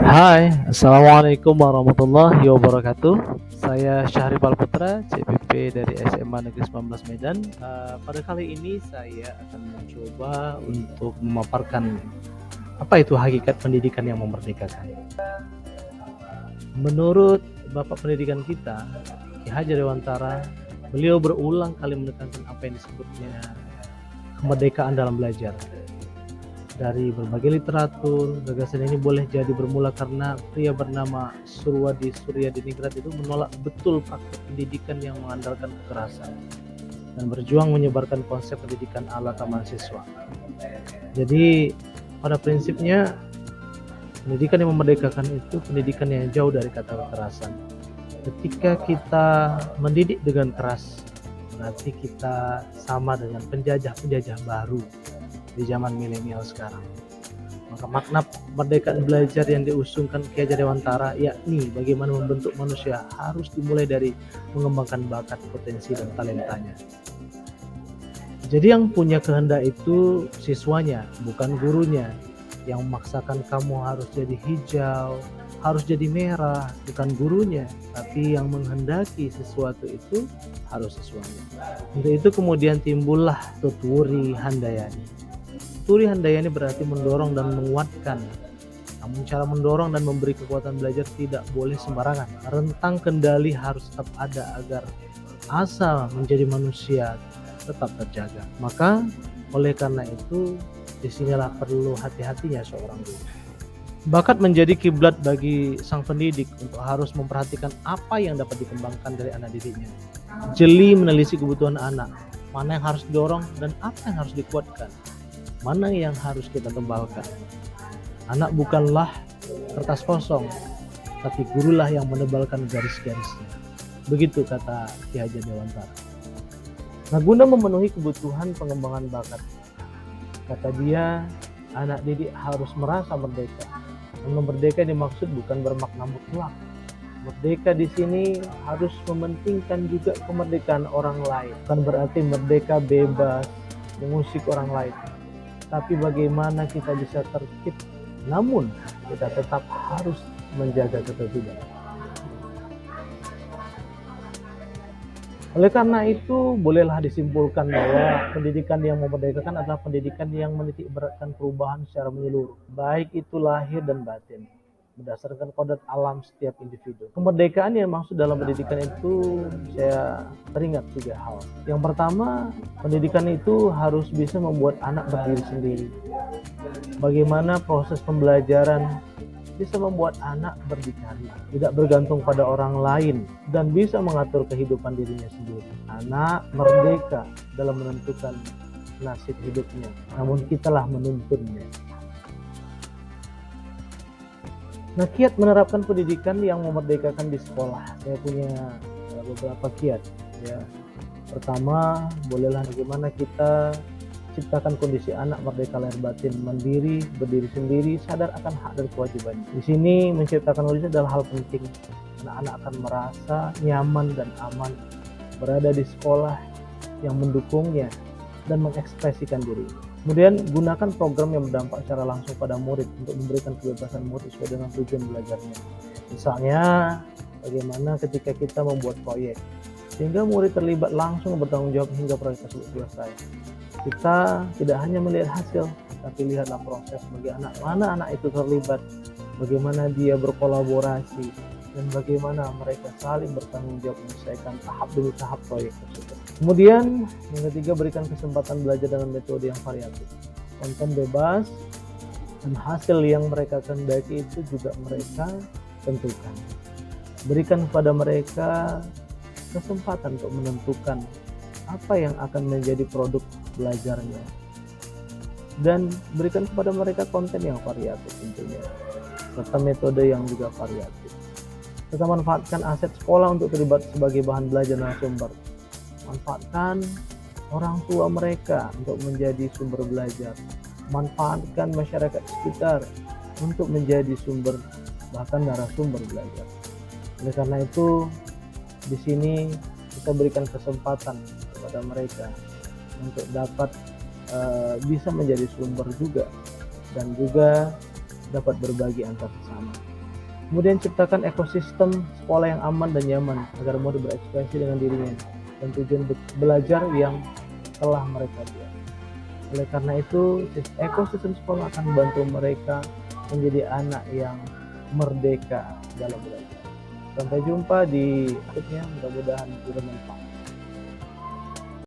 Hai, Assalamualaikum warahmatullahi wabarakatuh. Saya Syahrifal Putra, CPP dari SMA Negeri 19 Medan. Pada kali ini saya akan mencoba untuk memaparkan apa itu hakikat pendidikan yang memerdekakan. Menurut Bapak Pendidikan kita, Ki Hajar Dewantara, beliau berulang kali menekankan apa yang disebutnya kemerdekaan dalam belajar. Dari berbagai literatur, gagasan ini boleh jadi bermula karena pria bernama Surwadi Suryadiningrat itu menolak betul praktik pendidikan yang mengandalkan kekerasan dan berjuang menyebarkan konsep pendidikan ala taman siswa. Jadi pada prinsipnya pendidikan yang memerdekakan itu pendidikan yang jauh dari kata kekerasan. Ketika kita mendidik dengan keras, berarti kita sama dengan penjajah-penjajah baru di zaman milenial sekarang. Maka makna kemerdekaan belajar yang diusungkan Ki Hajar Dewantara yakni bagaimana membentuk manusia harus dimulai dari mengembangkan bakat, potensi, dan talentanya. Jadi yang punya kehendak itu siswanya, bukan gurunya. Yang memaksakan kamu harus jadi hijau, harus jadi merah, bukan gurunya, tapi yang menghendaki sesuatu itu harus siswanya. Untuk itu kemudian timbullah Tutwuri Handayani. Turi Handayani berarti mendorong dan menguatkan. Namun cara mendorong dan memberi kekuatan belajar tidak boleh sembarangan. Rentang kendali harus tetap ada agar asa menjadi manusia tetap terjaga. Maka oleh karena itu disinilah perlu hati-hatinya seorang guru. Bakat menjadi kiblat bagi sang pendidik untuk harus memperhatikan apa yang dapat dikembangkan dari anak didiknya. Jeli menelisik kebutuhan anak, mana yang harus didorong dan apa yang harus dikuatkan, mana yang harus kita tebalkan. Anak bukanlah kertas kosong, tapi gurulah yang menebalkan garis-garisnya. Begitu kata Ki Hajar Dewantara. Nah, guna memenuhi kebutuhan pengembangan bakat, kata dia, anak didik harus merasa merdeka. Dan merdeka dimaksud bukan bermakna mutlak. Merdeka di sini harus mementingkan juga kemerdekaan orang lain. Bukan berarti merdeka bebas mengusik orang lain, tapi bagaimana kita bisa tertib, namun kita tetap harus menjaga ketertiban. Oleh karena itu, bolehlah disimpulkan bahwa pendidikan yang memerdekakan adalah pendidikan yang menitik beratkan perubahan secara menyeluruh, baik itu lahir dan batin, berdasarkan kodrat alam setiap individu. Kemerdekaan yang maksud dalam pendidikan itu saya teringat 3 hal. Yang pertama, pendidikan itu harus bisa membuat anak berdiri sendiri. Bagaimana proses pembelajaran bisa membuat anak berdikari, tidak bergantung pada orang lain, dan bisa mengatur kehidupan dirinya sendiri. Anak merdeka dalam menentukan nasib hidupnya, namun kitalah menuntunnya. Nah, kiat menerapkan pendidikan yang memerdekakan di sekolah. Saya punya beberapa kiat. Ya. Pertama, bolehlah bagaimana kita ciptakan kondisi anak merdeka lahir batin, mandiri, berdiri sendiri, sadar akan hak dan kewajibannya. Di sini menciptakan kondisi adalah hal penting. Anak-anak akan merasa nyaman dan aman berada di sekolah yang mendukungnya dan mengekspresikan diri. Kemudian gunakan program yang berdampak secara langsung pada murid untuk memberikan kebebasan murid sesuai dengan tujuan belajarnya. Misalnya, bagaimana ketika kita membuat proyek, sehingga murid terlibat langsung bertanggung jawab hingga proyek tersebut selesai. Kita tidak hanya melihat hasil, tapi lihatlah proses bagi anak, mana anak itu terlibat, bagaimana dia berkolaborasi, dan bagaimana mereka saling bertanggung jawab menyelesaikan tahap demi tahap proyek tersebut. Kemudian yang ketiga, berikan kesempatan belajar dengan metode yang variatif, konten bebas, dan hasil yang mereka kehendaki itu juga mereka tentukan. Berikan kepada mereka kesempatan untuk menentukan apa yang akan menjadi produk belajarnya, dan berikan kepada mereka konten yang variatif tentunya, serta metode yang juga variatif. Kita manfaatkan aset sekolah untuk terlibat sebagai bahan belajar narasumber. Manfaatkan orang tua mereka untuk menjadi sumber belajar. Manfaatkan masyarakat sekitar untuk menjadi sumber, bahkan narasumber belajar. Oleh karena itu, di sini kita berikan kesempatan kepada mereka untuk dapat bisa menjadi sumber juga, dan juga dapat berbagi antar sesama. Kemudian ciptakan ekosistem sekolah yang aman dan nyaman agar murid berekspresi dengan dirinya dan tujuan belajar yang telah mereka buat. Oleh karena itu, ekosistem sekolah akan membantu mereka menjadi anak yang merdeka dalam belajar. Sampai jumpa di berikutnya, mudah-mudahan bermanfaat.